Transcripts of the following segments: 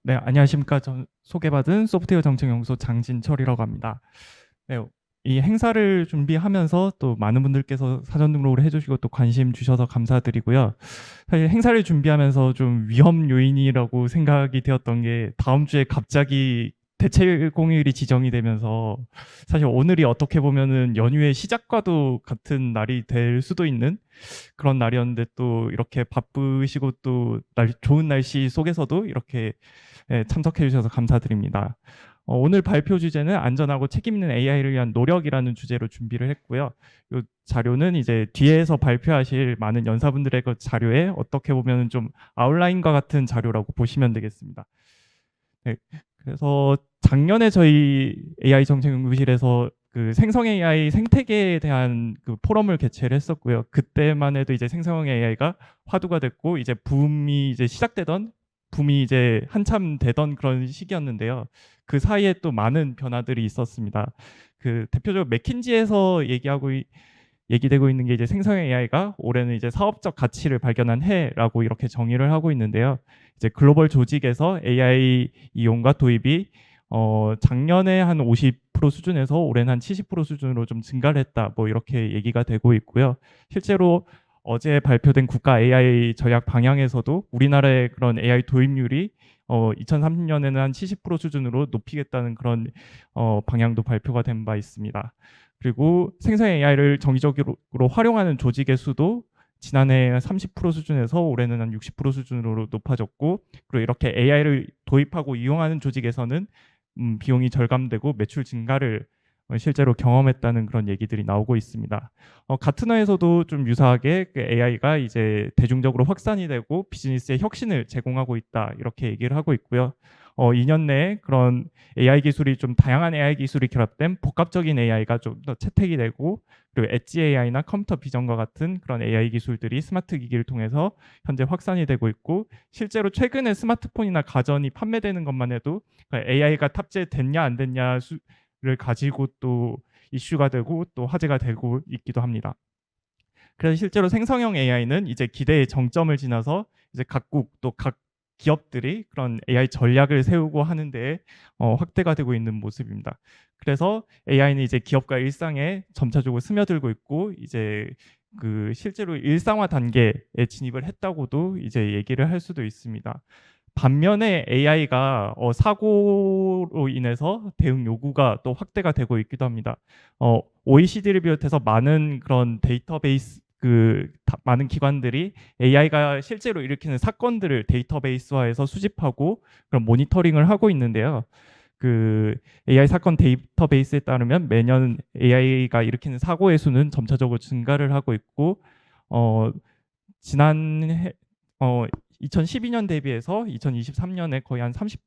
네, 안녕하십니까. 전 소개받은 소프트웨어 정책연구소 장진철이라고 합니다. 네, 이 행사를 준비하면서 또 많은 분들께서 사전 등록을 해주시고 또 관심 주셔서 감사드리고요. 사실 행사를 준비하면서 좀 위험 요인이라고 생각이 되었던 게 다음 주에 갑자기 대체 공휴일이 지정이 되면서 사실 오늘이 어떻게 보면은 연휴의 시작과도 같은 날이 될 수도 있는 그런 날이었는데 또 이렇게 바쁘시고 또 좋은 날씨 속에서도 이렇게 참석해 주셔서 감사드립니다. 오늘 발표 주제는 안전하고 책임 있는 AI를 위한 노력이라는 주제로 준비를 했고요. 이 자료는 이제 뒤에서 발표하실 많은 연사분들의 그 자료에 어떻게 보면 좀 아웃라인과 같은 자료라고 보시면 되겠습니다. 네, 그래서 작년에 저희 AI 정책연구실에서 그 생성 AI 생태계에 대한 그 포럼을 개최를 했었고요. 그때만 해도 이제 생성 AI가 화두가 됐고 이제 붐이 이제 시작되던 붐이 이제 한참 되던 그런 시기였는데요. 그 사이에 또 많은 변화들이 있었습니다. 그 대표적으로 맥킨지에서 얘기되고 있는 게 이제 생성 AI가 올해는 이제 사업적 가치를 발견한 해라고 이렇게 정의를 하고 있는데요. 이제 글로벌 조직에서 AI 이용과 도입이 작년에 한 50% 수준에서 올해는 한 70% 수준으로 좀 증가를 했다. 뭐 이렇게 얘기가 되고 있고요. 실제로 어제 발표된 국가 AI 전략 방향에서도 우리나라의 그런 AI 도입률이 2030년에는 한 70% 수준으로 높이겠다는 그런 방향도 발표가 된 바 있습니다. 그리고 생성 AI를 정기적으로 활용하는 조직의 수도 지난해 30% 수준에서 올해는 한 60% 수준으로 높아졌고, 그리고 이렇게 AI를 도입하고 이용하는 조직에서는 비용이 절감되고 매출 증가를 실제로 경험했다는 그런 얘기들이 나오고 있습니다. 가트너에서도 좀 유사하게 그 AI가 이제 대중적으로 확산이 되고 비즈니스의 혁신을 제공하고 있다 이렇게 얘기를 하고 있고요. 2년 내에 그런 AI 기술이 좀 다양한 AI 기술이 결합된 복합적인 AI가 좀 더 채택이 되고, 그리고 엣지 AI나 컴퓨터 비전과 같은 그런 AI 기술들이 스마트 기기를 통해서 현재 확산이 되고 있고, 실제로 최근에 스마트폰이나 가전이 판매되는 것만 해도 AI가 탑재됐냐 안 됐냐를 가지고 또 이슈가 되고 또 화제가 되고 있기도 합니다. 그래서 실제로 생성형 AI는 이제 기대의 정점을 지나서 이제 각국 또 각 기업들이 그런 AI 전략을 세우고 하는데 확대가 되고 있는 모습입니다. 그래서 AI는 이제 기업과 일상에 점차적으로 스며들고 있고 이제 그 실제로 일상화 단계에 진입을 했다고도 이제 얘기를 할 수도 있습니다. 반면에 AI가 사고로 인해서 대응 요구가 또 확대가 되고 있기도 합니다. OECD를 비롯해서 많은 그런 데이터베이스 많은 기관들이 AI가 실제로 일으키는 사건들을 데이터베이스화해서 수집하고 그런 모니터링을 하고 있는데요. 그 AI 사건 데이터베이스에 따르면 매년 AI가 일으키는 사고의 수는 점차적으로 증가를 하고 있고 지난해 2012년 대비해서 2023년에 거의 한 30,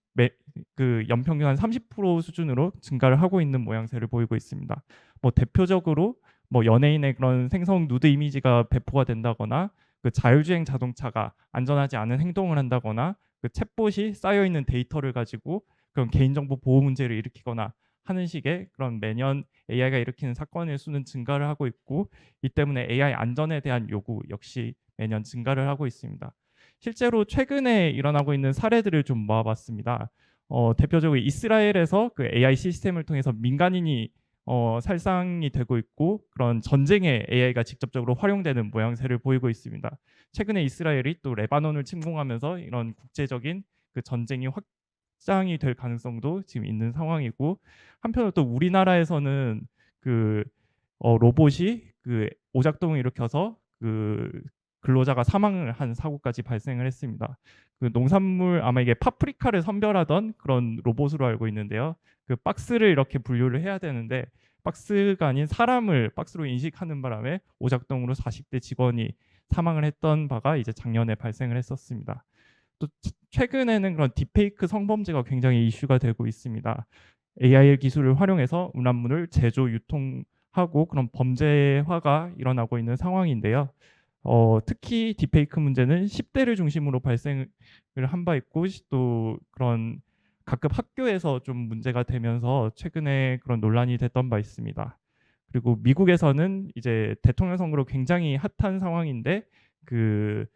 그 연평균 한 30% 수준으로 증가를 하고 있는 모양새를 보이고 있습니다. 뭐 대표적으로 뭐 연예인의 그런 생성 누드 이미지가 배포가 된다거나 그 자율주행 자동차가 안전하지 않은 행동을 한다거나 그 챗봇이 쌓여 있는 데이터를 가지고 그런 개인정보 보호 문제를 일으키거나 하는 식의 그런 매년 AI가 일으키는 사건의 수는 증가를 하고 있고, 이 때문에 AI 안전에 대한 요구 역시 매년 증가를 하고 있습니다. 실제로 최근에 일어나고 있는 사례들을 좀 모아봤습니다. 대표적으로 이스라엘에서 그 AI 시스템을 통해서 민간인이 살상이 되고 있고 그런 전쟁에 AI가 직접적으로 활용되는 모양새를 보이고 있습니다. 최근에 이스라엘이 또 레바논을 침공하면서 이런 국제적인 그 전쟁이 확장이 될 가능성도 지금 있는 상황이고, 한편으로 또 우리나라에서는 그 로봇이 그 오작동을 일으켜서 그 근로자가 사망을 한 사고까지 발생을 했습니다. 그 농산물 아마 이게 파프리카를 선별하던 그런 로봇으로 알고 있는데요. 그 박스를 이렇게 분류를 해야 되는데 박스가 아닌 사람을 박스로 인식하는 바람에 오작동으로 40대 직원이 사망을 했던 바가 이제 작년에 발생을 했었습니다. 또 최근에는 그런 딥페이크 성범죄가 굉장히 이슈가 되고 있습니다. AI 기술을 활용해서 음란물을 제조, 유통하고 그런 범죄화가 일어나고 있는 상황인데요. 특히 딥페이크 문제는 10대를 중심으로 발생을 한 바 있고 또 그런 각급 학교에서 좀 문제가 되면서 최근에 그런 논란이 됐던 바 있습니다. 그리고 미국에서는 이제 대통령 선거로 굉장히 핫한 상황인데 그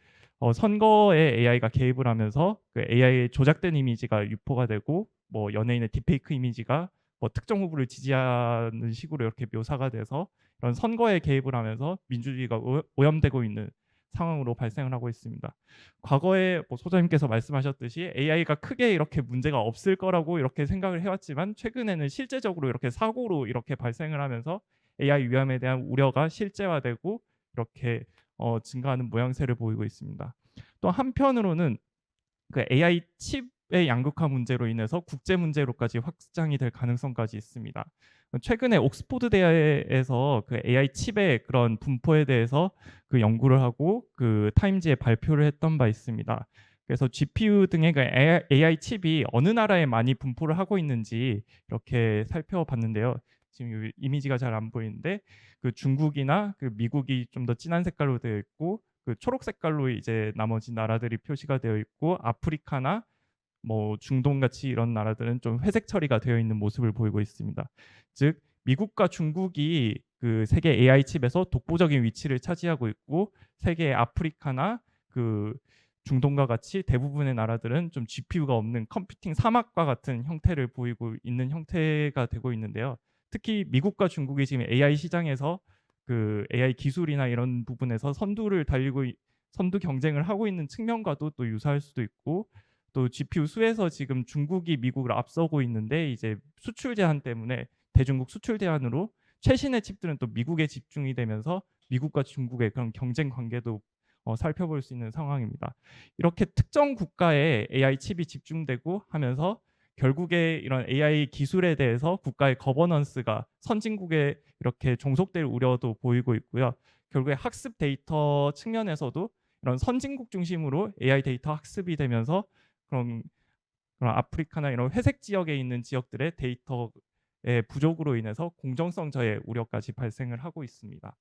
선거에 AI가 개입을 하면서 그 AI의 조작된 이미지가 유포가 되고 뭐 연예인의 딥페이크 이미지가 뭐 특정 후보를 지지하는 식으로 이렇게 묘사가 돼서 이런 선거에 개입을 하면서 민주주의가 오염되고 있는 상황으로 발생을 하고 있습니다. 과거에 뭐 소장님께서 말씀하셨듯이 AI가 크게 이렇게 문제가 없을 거라고 이렇게 생각을 해왔지만 최근에는 실제적으로 이렇게 사고로 이렇게 발생을 하면서 AI 위험에 대한 우려가 실제화되고 이렇게 증가하는 모양새를 보이고 있습니다. 또 한편으로는 그 AI 칩의 양극화 문제로 인해서 국제 문제로까지 확장이 될 가능성까지 있습니다. 최근에 옥스포드 대학에서 그 AI 칩의 그런 분포에 대해서 그 연구를 하고 그 타임지에 발표를 했던 바 있습니다. 그래서 GPU 등의 그 AI 칩이 어느 나라에 많이 분포를 하고 있는지 이렇게 살펴봤는데요. 지금 이미지가 잘 안 보이는데 그 중국이나 그 미국이 좀 더 진한 색깔로 되어 있고 그 초록 색깔로 이제 나머지 나라들이 표시가 되어 있고 아프리카나 뭐 중동 같이 이런 나라들은 좀 회색 처리가 되어 있는 모습을 보이고 있습니다. 즉 미국과 중국이 그 세계 AI 칩에서 독보적인 위치를 차지하고 있고 세계 아프리카나 그 중동과 같이 대부분의 나라들은 좀 GPU가 없는 컴퓨팅 사막과 같은 형태를 보이고 있는 형태가 되고 있는데요. 특히 미국과 중국이 지금 AI 시장에서 그 AI 기술이나 이런 부분에서 선두 경쟁을 하고 있는 측면과도 또 유사할 수도 있고 또 GPU 수에서 지금 중국이 미국을 앞서고 있는데 이제 수출 제한 때문에 대중국 수출 제한으로 최신의 칩들은 또 미국에 집중이 되면서 미국과 중국의 그런 경쟁 관계도 살펴볼 수 있는 상황입니다. 이렇게 특정 국가에 AI 칩이 집중되고 하면서 결국에 이런 AI 기술에 대해서 국가의 거버넌스가 선진국에 이렇게 종속될 우려도 보이고 있고요. 결국에 학습 데이터 측면에서도 이런 선진국 중심으로 AI 데이터 학습이 되면서 그런 아프리카나 이런 회색 지역에 있는 지역들의 데이터의 부족으로 인해서 공정성 저해 우려까지 발생을 하고 있습니다.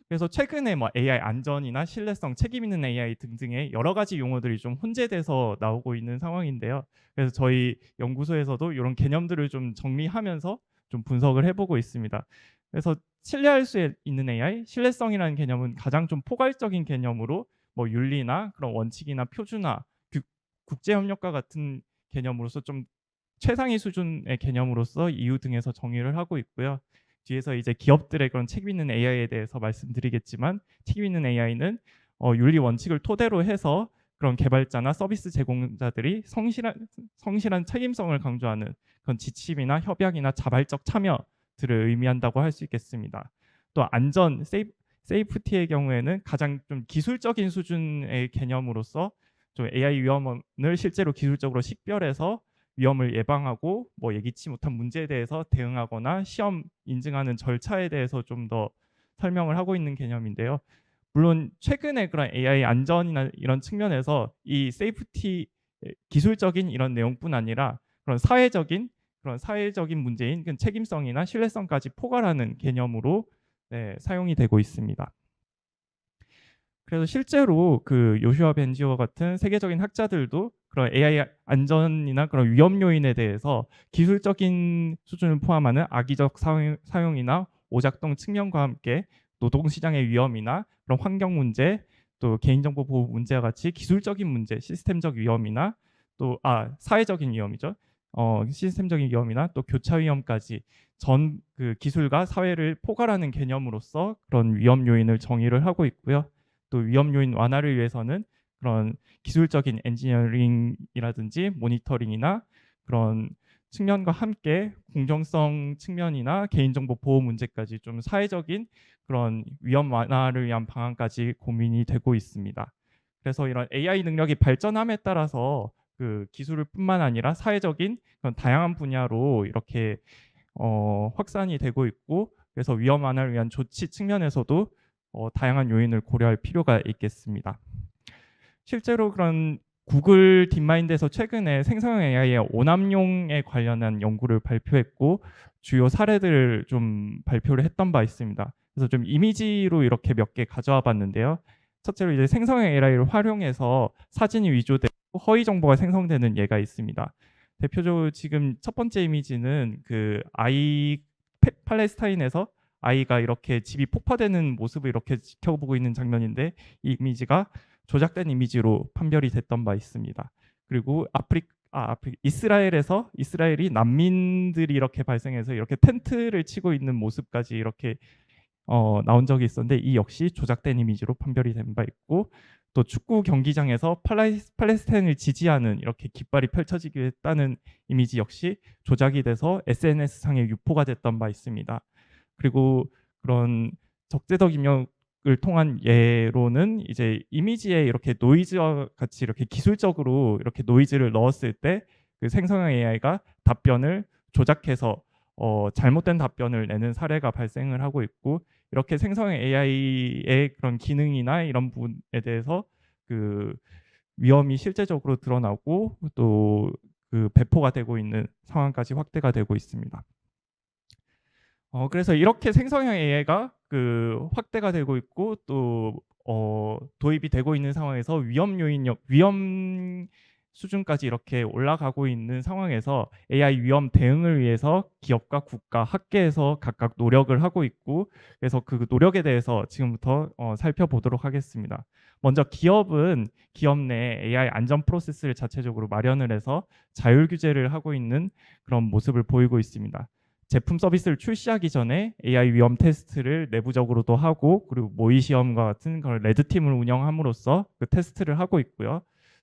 그래서 최근에 뭐 AI 안전이나 신뢰성, 책임 있는 AI 등등의 여러 가지 용어들이 좀 혼재돼서 나오고 있는 상황인데요. 그래서 저희 연구소에서도 이런 개념들을 좀 정리하면서 좀 분석을 해보고 있습니다. 그래서 신뢰할 수 있는 AI, 신뢰성이라는 개념은 가장 좀 포괄적인 개념으로 뭐 윤리나 그런 원칙이나 표준화, 국제협력과 같은 개념으로서 좀 최상위 수준의 개념으로서 EU 등에서 정의를 하고 있고요. 뒤에서 이제 기업들의 그런 책임 있는 AI에 대해서 말씀드리겠지만 책임 있는 AI는 윤리 원칙을 토대로 해서 그런 개발자나 서비스 제공자들이 성실한 책임성을 강조하는 그런 지침이나 협약이나 자발적 참여들을 의미한다고 할 수 있겠습니다. 또 안전, 세이프티의 경우에는 가장 좀 기술적인 수준의 개념으로서 좀 AI 위험을 실제로 기술적으로 식별해서 위험을 예방하고 뭐 예기치 못한 문제에 대해서 대응하거나 시험 인증하는 절차에 대해서 좀 더 설명을 하고 있는 개념인데요. 물론 최근에 그런 AI 안전이나 이런 측면에서 이 세이프티 기술적인 이런 내용뿐 아니라 그런 사회적인 문제인 책임성이나 신뢰성까지 포괄하는 개념으로 사용이 되고 있습니다. 그래서 실제로 그 요슈아 벤지오 같은 세계적인 학자들도 그런 AI 안전이나 그런 위험 요인에 대해서 기술적인 수준을 포함하는 악의적 사용이나 오작동 측면과 함께 노동시장의 위험이나 그런 환경 문제, 또 개인정보 보호 문제와 같이 기술적인 문제, 시스템적 위험이나 또 사회적인 위험이죠. 시스템적인 위험이나 또 교차 위험까지 전 그 기술과 사회를 포괄하는 개념으로서 그런 위험 요인을 정의를 하고 있고요. 또 위험 요인 완화를 위해서는 그런 기술적인 엔지니어링이라든지 모니터링이나 그런 측면과 함께 공정성 측면이나 개인정보 보호 문제까지 좀 사회적인 그런 위험 완화를 위한 방안까지 고민이 되고 있습니다. 그래서 이런 AI 능력이 발전함에 따라서 그 기술을 뿐만 아니라 사회적인 그런 다양한 분야로 이렇게 확산이 되고 있고 그래서 위험 완화를 위한 조치 측면에서도 다양한 요인을 고려할 필요가 있겠습니다. 실제로 그런 구글 딥마인드에서 최근에 생성형 AI의 오남용에 관련한 연구를 발표했고 주요 사례들을 좀 발표를 했던 바 있습니다. 그래서 좀 이미지로 이렇게 몇 개 가져와 봤는데요. 첫째로 이제 생성형 AI를 활용해서 사진이 위조되고 허위 정보가 생성되는 예가 있습니다. 대표적으로 지금 첫 번째 이미지는 그 팔레스타인에서 아이가 이렇게 집이 폭파되는 모습을 이렇게 지켜보고 있는 장면인데 이 이미지가 조작된 이미지로 판별이 됐던 바 있습니다. 그리고 이스라엘이 난민들이 이렇게 발생해서 이렇게 텐트를 치고 있는 모습까지 이렇게 나온 적이 있었는데 이 역시 조작된 이미지로 판별이 된 바 있고, 또 축구 경기장에서 팔레스타인을 지지하는 이렇게 깃발이 펼쳐지기로 했다는 이미지 역시 조작이 돼서 SNS상에 유포가 됐던 바 있습니다. 그리고 그런 적재적 입력을 통한 예로는 이제 이미지에 이렇게 노이즈와 같이 이렇게 기술적으로 이렇게 노이즈를 넣었을 때 그 생성형 AI가 답변을 조작해서 잘못된 답변을 내는 사례가 발생을 하고 있고, 이렇게 생성형 AI의 그런 기능이나 이런 부분에 대해서 그 위험이 실제적으로 드러나고 또 그 배포가 되고 있는 상황까지 확대가 되고 있습니다. 그래서 이렇게 생성형 AI가 그 확대가 되고 있고 또 도입이 되고 있는 상황에서 위험 수준까지 이렇게 올라가고 있는 상황에서 AI 위험 대응을 위해서 기업과 국가, 학계에서 각각 노력을 하고 있고, 그래서 그 노력에 대해서 지금부터 살펴보도록 하겠습니다. 먼저 기업은 기업 내 AI 안전 프로세스를 자체적으로 마련을 해서 자율 규제를 하고 있는 그런 모습을 보이고 있습니다. 제품 서비스를 출시하기 전에 AI 위험 테스트를 내부적으로도 하고, 그리고 모의 시험과 같은 그런 레드팀을 운영함으로써 그 테스트를 하고 있고요.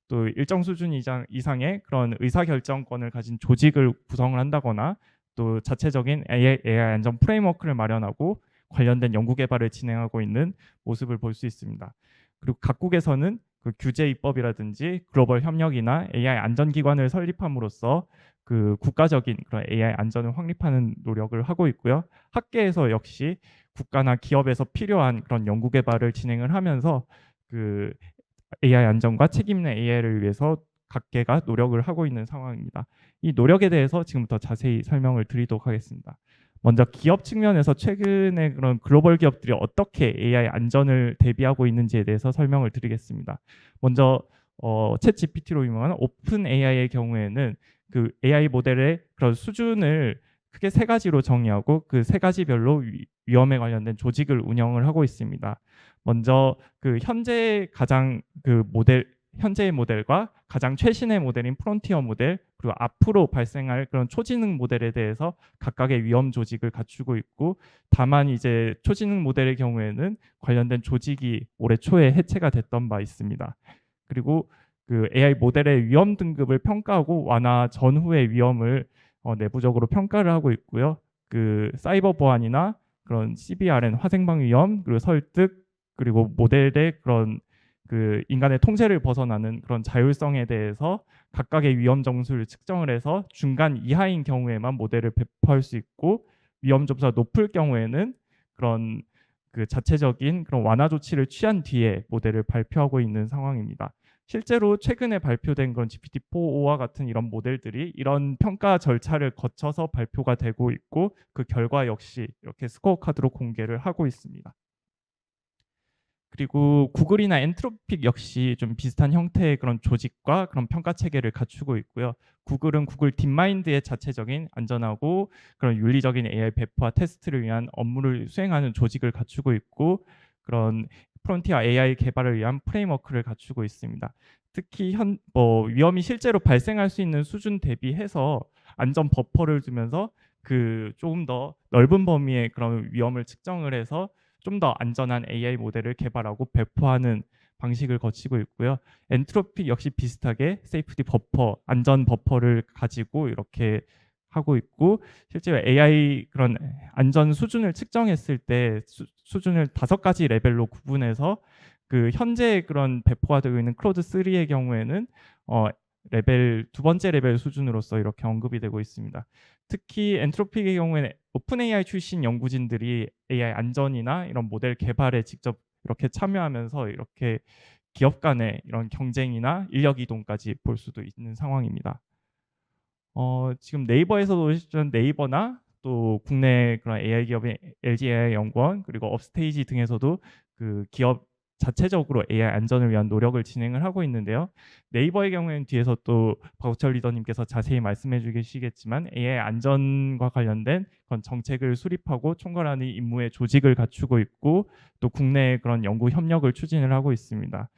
또 일정 수준 이상의 그런 의사결정권을 가진 조직을 구성을 한다거나 또 자체적인 AI 안전 프레임워크를 마련하고 관련된 연구 개발을 진행하고 있는 모습을 볼 수 있습니다. 그리고 각국에서는 그 규제 입법이라든지 글로벌 협력이나 AI 안전기관을 설립함으로써 그 국가적인 그런 AI 안전을 확립하는 노력을 하고 있고요. 학계에서 역시 국가나 기업에서 필요한 그런 연구 개발을 진행을 하면서 그 AI 안전과 책임 있는 AI를 위해서 각계가 노력을 하고 있는 상황입니다. 이 노력에 대해서 지금부터 자세히 설명을 드리도록 하겠습니다. 먼저 기업 측면에서 최근에 그런 글로벌 기업들이 어떻게 AI 안전을 대비하고 있는지에 대해서 설명을 드리겠습니다. 먼저 챗 GPT로 유명한 오픈 AI의 경우에는 그 AI 모델의 그런 수준을 크게 세 가지로 정의하고 그 세 가지별로 위험에 관련된 조직을 운영을 하고 있습니다. 먼저 그 현재의 모델과 가장 최신의 모델인 프론티어 모델, 그리고 앞으로 발생할 그런 초지능 모델에 대해서 각각의 위험 조직을 갖추고 있고, 다만 이제 초지능 모델의 경우에는 관련된 조직이 올해 초에 해체가 됐던 바 있습니다. 그리고 그 AI 모델의 위험 등급을 평가하고 완화 전후의 위험을 내부적으로 평가를 하고 있고요. 그 사이버 보안이나 그런 CBRN 화생방 위험, 그리고 설득, 그리고 모델의 그런 그 인간의 통제를 벗어나는 그런 자율성에 대해서 각각의 위험 정수를 측정을 해서 중간 이하인 경우에만 모델을 배포할 수 있고, 위험 점수가 높을 경우에는 그런 그 자체적인 그런 완화 조치를 취한 뒤에 모델을 발표하고 있는 상황입니다. 실제로 최근에 발표된 그런 GPT-4와 같은 이런 모델들이 이런 평가 절차를 거쳐서 발표가 되고 있고, 그 결과 역시 이렇게 스코어 카드로 공개를 하고 있습니다. 그리고 구글이나 엔트로픽 역시 좀 비슷한 형태의 그런 조직과 그런 평가 체계를 갖추고 있고요. 구글은 구글 딥마인드의 자체적인 안전하고 그런 윤리적인 AI 배포와 테스트를 위한 업무를 수행하는 조직을 갖추고 있고, 그런 프론티어 AI 개발을 위한 프레임워크를 갖추고 있습니다. 특히 위험이 실제로 발생할 수 있는 수준 대비해서 안전 버퍼를 두면서 그 조금 더 넓은 범위의 그런 위험을 측정을 해서 좀 더 안전한 AI 모델을 개발하고 배포하는 방식을 거치고 있고요. 엔트로픽 역시 비슷하게 세이프티 버퍼, 안전 버퍼를 가지고 이렇게 하고 있고, 실제로 AI 그런 안전 수준을 측정했을 때 수준을 5가지 레벨로 구분해서 그 현재 그런 배포가 되고 있는 클로드 3의 경우에는 레벨 두 번째 레벨 수준으로서 이렇게 언급이 되고 있습니다. 특히 엔트로픽의 경우에는 오픈 AI 출신 연구진들이 AI 안전이나 이런 모델 개발에 직접 이렇게 참여하면서 이렇게 기업 간의 이런 경쟁이나 인력 이동까지 볼 수도 있는 상황입니다. 지금 네이버에서도 실전 네이버나 또 국내 그런 AI 기업의 LG AI 연구원, 그리고 업스테이지 등에서도 그 기업 자체적으로 AI 안전을 위한 노력을 진행을 하고 있는데요. 네이버의 경우에는 뒤에서 또 박우철 리더님께서 자세히 말씀해 주시겠지만 AI 안전과 관련된 그런 정책을 수립하고 총괄하는 임무의 조직을 갖추고 있고 또 국내에 그런 연구 협력을 추진을 하고 있습니다.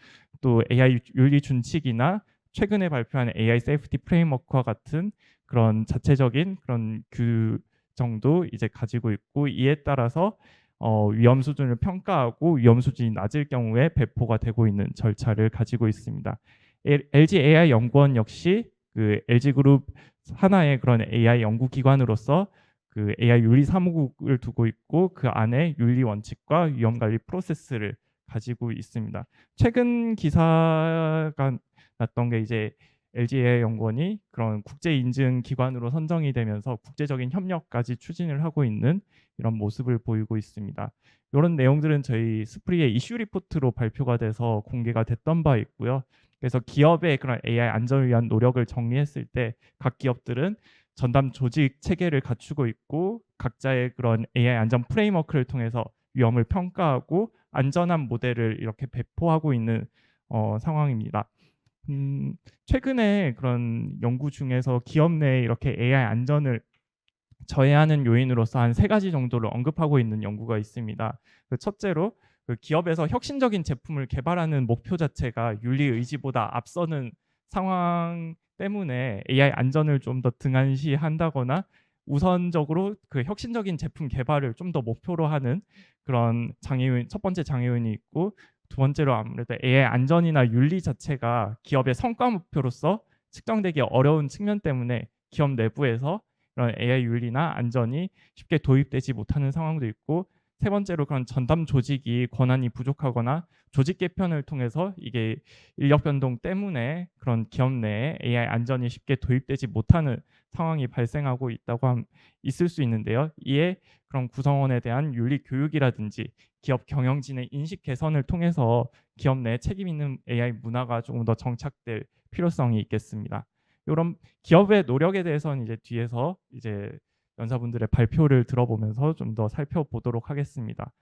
또 AI 윤리 준칙이나 최근에 발표한 AI 세이프티 프레임워크와 같은 그런 자체적인 그런 규정도 이제 가지고 있고 이에 따라서 위험 수준을 평가하고 위험 수준이 낮을 경우에 배포가 되고 있는 절차를 가지고 있습니다. LG AI 연구원 역시 그 LG그룹 하나의 그런 AI 연구기관으로서 그 AI 윤리 사무국을 두고 있고 그 안에 윤리 원칙과 위험 관리 프로세스를 가지고 있습니다. 최근 기사가 났던 게 이제 LG AI 연구원이 그런 국제 인증 기관으로 선정이 되면서 국제적인 협력까지 추진을 하고 있는 이런 모습을 보이고 있습니다. 이런 내용들은 저희 스프리의 이슈 리포트로 발표가 돼서 공개가 됐던 바 있고요. 그래서 기업의 그런 AI 안전을 위한 노력을 정리했을 때 각 기업들은 전담 조직 체계를 갖추고 있고 각자의 그런 AI 안전 프레임워크를 통해서 위험을 평가하고 안전한 모델을 이렇게 배포하고 있는 상황입니다. 최근에 그런 연구 중에서 기업 내에 이렇게 AI 안전을 저해하는 요인으로서 한 세 가지 정도를 언급하고 있는 연구가 있습니다. 그 첫째로 그 기업에서 혁신적인 제품을 개발하는 목표 자체가 윤리 의지보다 앞서는 상황 때문에 AI 안전을 좀 더 등한시한다거나 우선적으로 그 혁신적인 제품 개발을 좀 더 목표로 하는 그런 장애요인, 첫 번째 장애요인이 있고 두 번째로 아무래도 AI 안전이나 윤리 자체가 기업의 성과 목표로서 측정되기 어려운 측면 때문에 기업 내부에서 그런 AI 윤리나 안전이 쉽게 도입되지 못하는 상황도 있고 세 번째로 그런 전담 조직이 권한이 부족하거나 조직 개편을 통해서 이게 인력 변동 때문에 그런 기업 내에 AI 안전이 쉽게 도입되지 못하는 상황이 발생하고 있을 수 있는데요. 이에 그런 구성원에 대한 윤리 교육이라든지 기업 경영진의 인식 개선을 통해서 기업 내 책임 있는 AI 문화가 조금 더 정착될 필요성이 있겠습니다. 이런 기업의 노력에 대해서는 이제 뒤에서 이제 연사분들의 발표를 들어보면서 좀 더 살펴보도록 하겠습니다.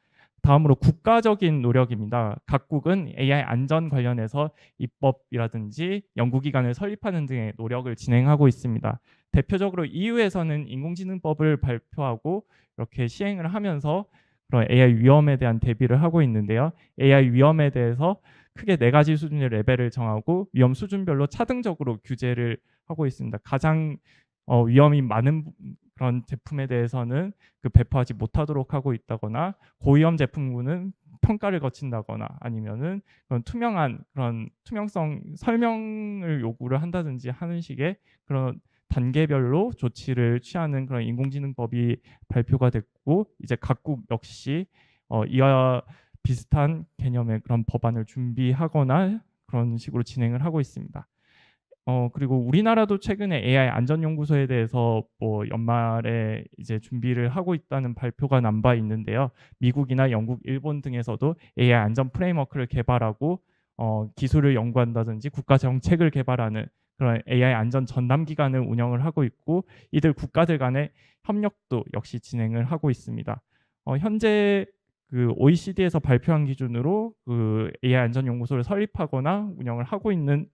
다음으로 국가적인 노력입니다. 각국은 AI 안전 관련해서 입법이라든지 연구기관을 설립하는 등의 노력을 진행하고 있습니다. 대표적으로 EU에서는 인공지능법을 발표하고 이렇게 시행을 하면서 그런 AI 위험에 대한 대비를 하고 있는데요. AI 위험에 대해서 크게 네 가지 수준의 레벨을 정하고 위험 수준별로 차등적으로 규제를 하고 있습니다. 가장 위험이 많은 그런 제품에 대해서는 그 배포하지 못하도록 하고 있다거나 고위험 제품군은 평가를 거친다거나 아니면은 그런 투명한 그런 투명성 설명을 요구를 한다든지 하는 식의 그런 단계별로 조치를 취하는 그런 인공지능법이 발표가 됐고 이제 각국 역시 이와 비슷한 개념의 그런 법안을 준비하거나 그런 식으로 진행을 하고 있습니다. 그리고 우리나라도 최근에 AI 안전연구소에 대해서 뭐 연말에 이제 준비를 하고 있다는 발표가 난 바 있는데요. 미국이나 영국, 일본 등에서도 AI 안전 프레임워크를 개발하고 기술을 연구한다든지 국가 정책을 개발하는 그런 AI 안전 전담 기관을 운영을 하고 있고 이들 국가들 간의 협력도 역시 진행을 하고 있습니다. 현재 그 OECD에서 발표한 기준으로 그 AI 안전연구소를 설립하거나 운영을 하고 있는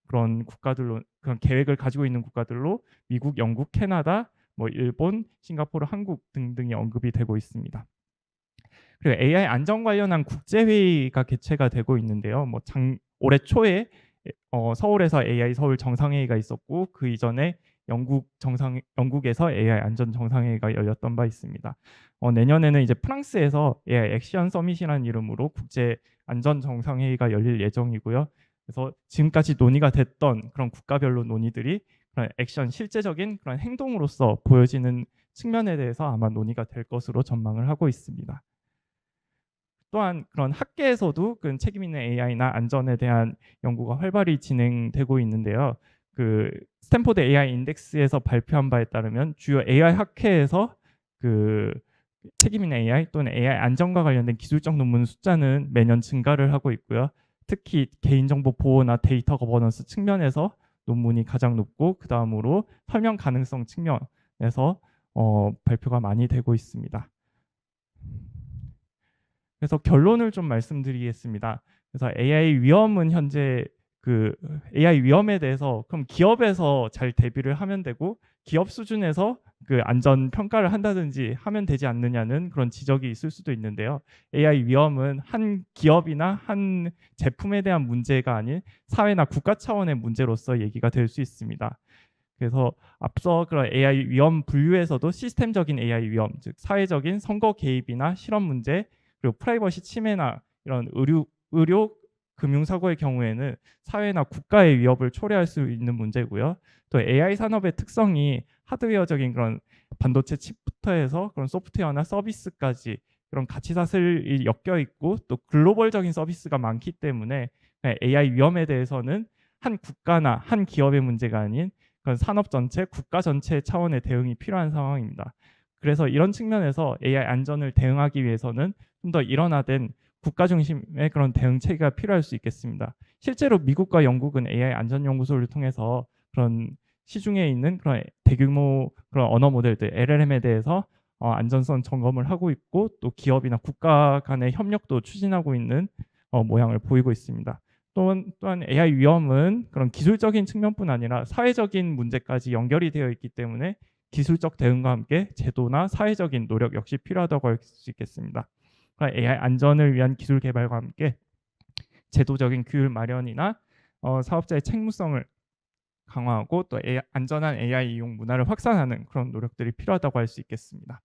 그런 국가들로 그런 계획을 가지고 있는 국가들로 미국, 영국, 캐나다, 뭐 일본, 싱가포르, 한국 등등이 언급이 되고 있습니다. 그리고 AI 안전 관련한 국제 회의가 개최가 되고 있는데요. 뭐 올해 초에 서울에서 AI 서울 정상회의가 있었고 그 이전에 영국에서 AI 안전 정상회의가 열렸던 바 있습니다. 내년에는 이제 프랑스에서 AI 액션 서밋이라는 이름으로 국제 안전 정상회의가 열릴 예정이고요. 그래서 지금까지 논의가 됐던 그런 국가별로 논의들이 그런 액션 실제적인 그런 행동으로서 보여지는 측면에 대해서 아마 논의가 될 것으로 전망을 하고 있습니다. 또한 그런 학계에서도 그 책임 있는 AI나 안전에 대한 연구가 활발히 진행되고 있는데요. 그 스탠포드 AI 인덱스에서 발표한 바에 따르면 주요 AI 학회에서 그 책임 있는 AI 또는 AI 안전과 관련된 기술적 논문 숫자는 매년 증가를 하고 있고요. 특히 개인정보 보호나 데이터 거버넌스 측면에서 논문이 가장 높고 그 다음으로 설명 가능성 측면에서 발표가 많이 되고 있습니다. 그래서 결론을 좀 말씀드리겠습니다. 그래서 AI 위험은 현재 그 AI 위험에 대해서 그럼 기업에서 잘 대비를 하면 되고 기업 수준에서 그 안전 평가를 한다든지 하면 되지 않느냐는 그런 지적이 있을 수도 있는데요. AI 위험은 한 기업이나 한 제품에 대한 문제가 아닌 사회나 국가 차원의 문제로서 얘기가 될 수 있습니다. 그래서 앞서 그런 AI 위험 분류에서도 시스템적인 AI 위험, 즉 사회적인 선거 개입이나 실험 문제, 그리고 프라이버시 침해나 이런 의료 금융사고의 경우에는 사회나 국가의 위협을 초래할 수 있는 문제고요. 또 AI 산업의 특성이 하드웨어적인 그런 반도체 칩부터 해서 그런 소프트웨어나 서비스까지 그런 가치 사슬이 엮여 있고 또 글로벌적인 서비스가 많기 때문에 AI 위험에 대해서는 한 국가나 한 기업의 문제가 아닌 그런 산업 전체, 국가 전체 차원의 대응이 필요한 상황입니다. 그래서 이런 측면에서 AI 안전을 대응하기 위해서는 좀 더 일원화된 국가 중심의 그런 대응 체계가 필요할 수 있겠습니다. 실제로 미국과 영국은 AI 안전연구소를 통해서 그런 시중에 있는 그런 대규모 그런 언어 모델들 LLM에 대해서 안전성 점검을 하고 있고 또 기업이나 국가 간의 협력도 추진하고 있는 모양을 보이고 있습니다. 또한 AI 위험은 그런 기술적인 측면뿐 아니라 사회적인 문제까지 연결이 되어 있기 때문에 기술적 대응과 함께 제도나 사회적인 노력 역시 필요하다고 할 수 있겠습니다. AI 안전을 위한 기술 개발과 함께 제도적인 규율 마련이나 사업자의 책무성을 강화하고 또 안전한 AI 이용 문화를 확산하는 그런 노력들이 필요하다고 할 수 있겠습니다.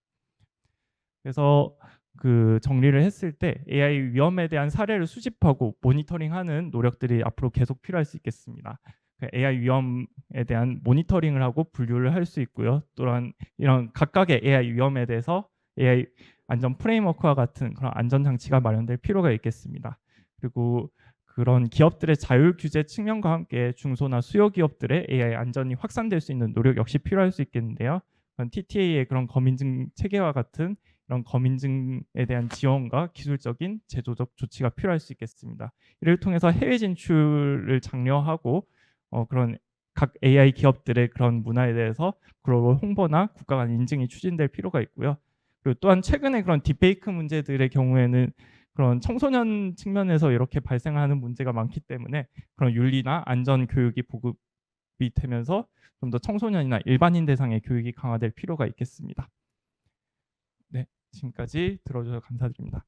그래서 그 정리를 했을 때 AI 위험에 대한 사례를 수집하고 모니터링하는 노력들이 앞으로 계속 필요할 수 있겠습니다. AI 위험에 대한 모니터링을 하고 분류를 할 수 있고요. 또한 이런 각각의 AI 위험에 대해서 AI 안전 프레임워크와 같은 그런 안전 장치가 마련될 필요가 있겠습니다. 그리고 그런 기업들의 자율 규제 측면과 함께 중소나 수요 기업들의 AI 안전이 확산될 수 있는 노력 역시 필요할 수 있겠는데요. TTA의 그런 검인증 체계와 같은 이런 검인증에 대한 지원과 기술적인 제도적 조치가 필요할 수 있겠습니다. 이를 통해서 해외 진출을 장려하고 그런 각 AI 기업들의 그런 문화에 대해서 글로벌 홍보나 국가 간 인증이 추진될 필요가 있고요. 그리고 또한 최근에 그런 딥페이크 문제들의 경우에는 그런 청소년 측면에서 이렇게 발생하는 문제가 많기 때문에 그런 윤리나 안전 교육이 보급이 되면서 좀 더 청소년이나 일반인 대상의 교육이 강화될 필요가 있겠습니다. 네, 지금까지 들어주셔서 감사드립니다.